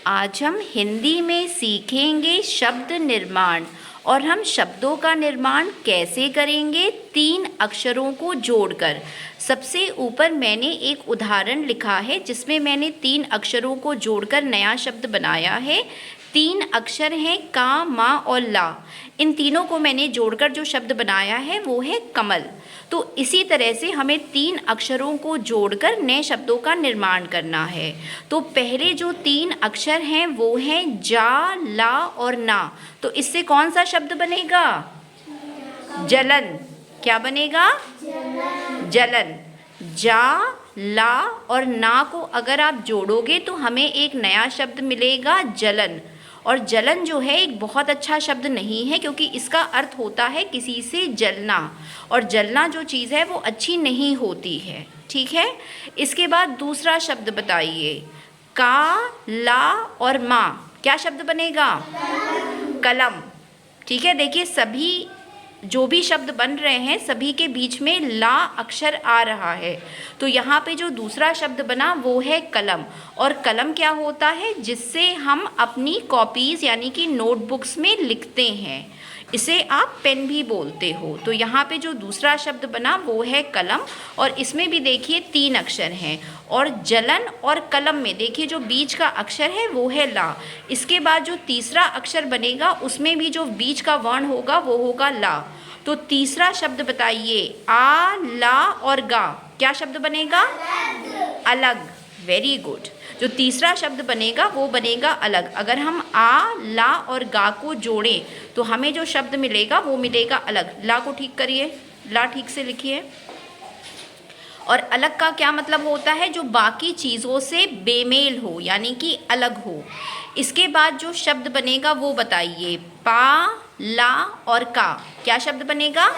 आज हम हिंदी में सीखेंगे शब्द निर्माण। और हम शब्दों का निर्माण कैसे करेंगे? 3 अक्षरों को जोड़कर। सबसे ऊपर मैंने एक उदाहरण लिखा है जिसमें मैंने 3 अक्षरों को जोड़कर नया शब्द बनाया है। 3 अक्षर हैं का, मा और ला। इन तीनों को मैंने जोड़कर जो शब्द बनाया है वो है कमल। तो इसी तरह से हमें 3 अक्षरों को जोड़कर नए शब्दों का निर्माण करना है। तो पहले जो 3 अक्षर हैं वो हैं जा, ला और ना। तो इससे कौन सा शब्द बनेगा? जलन। क्या बनेगा? जलन। जा, ला और ना को अगर आप जोड़ोगे तो हमें एक नया शब्द मिलेगा जलन। और जलन जो है एक बहुत अच्छा शब्द नहीं है क्योंकि इसका अर्थ होता है किसी से जलना, और जलना जो चीज़ है वो अच्छी नहीं होती है। ठीक है। इसके बाद दूसरा शब्द बताइए। का, ला और मा। क्या शब्द बनेगा? कलम। ठीक है। देखिए सभी जो भी शब्द बन रहे हैं सभी के बीच में ला अक्षर आ रहा है। तो यहाँ पे जो दूसरा शब्द बना वो है कलम। और कलम क्या होता है? जिससे हम अपनी कॉपीज़ यानी कि नोटबुक्स में लिखते हैं। इसे आप पेन भी बोलते हो। तो यहाँ पे जो दूसरा शब्द बना वो है कलम, और इसमें भी देखिए 3 अक्षर हैं। और जलन और कलम में देखिए जो बीच का अक्षर है वो है ला। इसके बाद जो तीसरा अक्षर बनेगा उसमें भी जो बीच का वर्ण होगा वो होगा ला। तो तीसरा शब्द बताइए। आ, ला और गा। क्या शब्द बनेगा? अलग। Very good. जो तीसरा शब्द बनेगा वो बनेगा अलग। अगर हम आ, ला और गा को जोड़ें तो हमें जो शब्द मिलेगा वो मिलेगा अलग। ला को ठीक करिए, ला ठीक से लिखिए। और अलग का क्या मतलब होता है? जो बाकी चीज़ों से बेमेल हो यानी कि अलग हो। इसके बाद जो शब्द बनेगा वो बताइए। पा, ला और का। क्या शब्द बनेगा?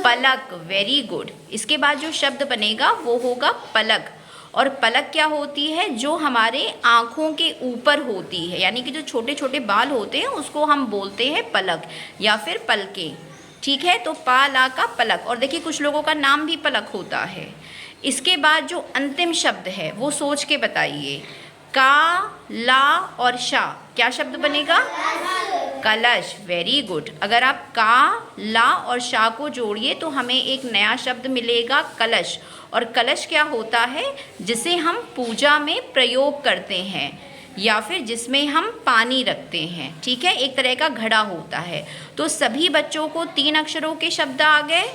पलक। Very good. इसके बाद जो शब्द बनेगा वो होगा पलक। और पलक क्या होती है? जो हमारे आँखों के ऊपर होती है, यानी कि जो छोटे छोटे बाल होते हैं उसको हम बोलते हैं पलक या फिर पलकें। ठीक है। तो पा, ला का पलक। और देखिए कुछ लोगों का नाम भी पलक होता है। इसके बाद जो अंतिम शब्द है वो सोच के बताइए। का, ला और शा। क्या शब्द बनेगा? कलश। Very good. अगर आप का, ला और शा को जोड़िए तो हमें एक नया शब्द मिलेगा कलश। और कलश क्या होता है? जिसे हम पूजा में प्रयोग करते हैं या फिर जिसमें हम पानी रखते हैं। ठीक है। एक तरह का घड़ा होता है। तो सभी बच्चों को 3 अक्षरों के शब्द आ गए।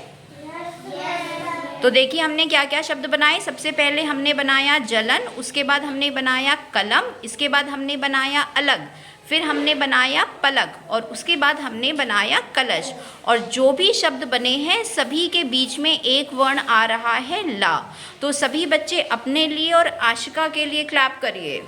तो देखिए हमने क्या क्या शब्द बनाए। सबसे पहले हमने बनाया जलन, उसके बाद हमने बनाया कलम, इसके बाद हमने बनाया अलग, फिर हमने बनाया पलक और उसके बाद हमने बनाया कलश। और जो भी शब्द बने हैं सभी के बीच में एक वर्ण आ रहा है ला। तो सभी बच्चे अपने लिए और आशिका के लिए क्लैप करिए।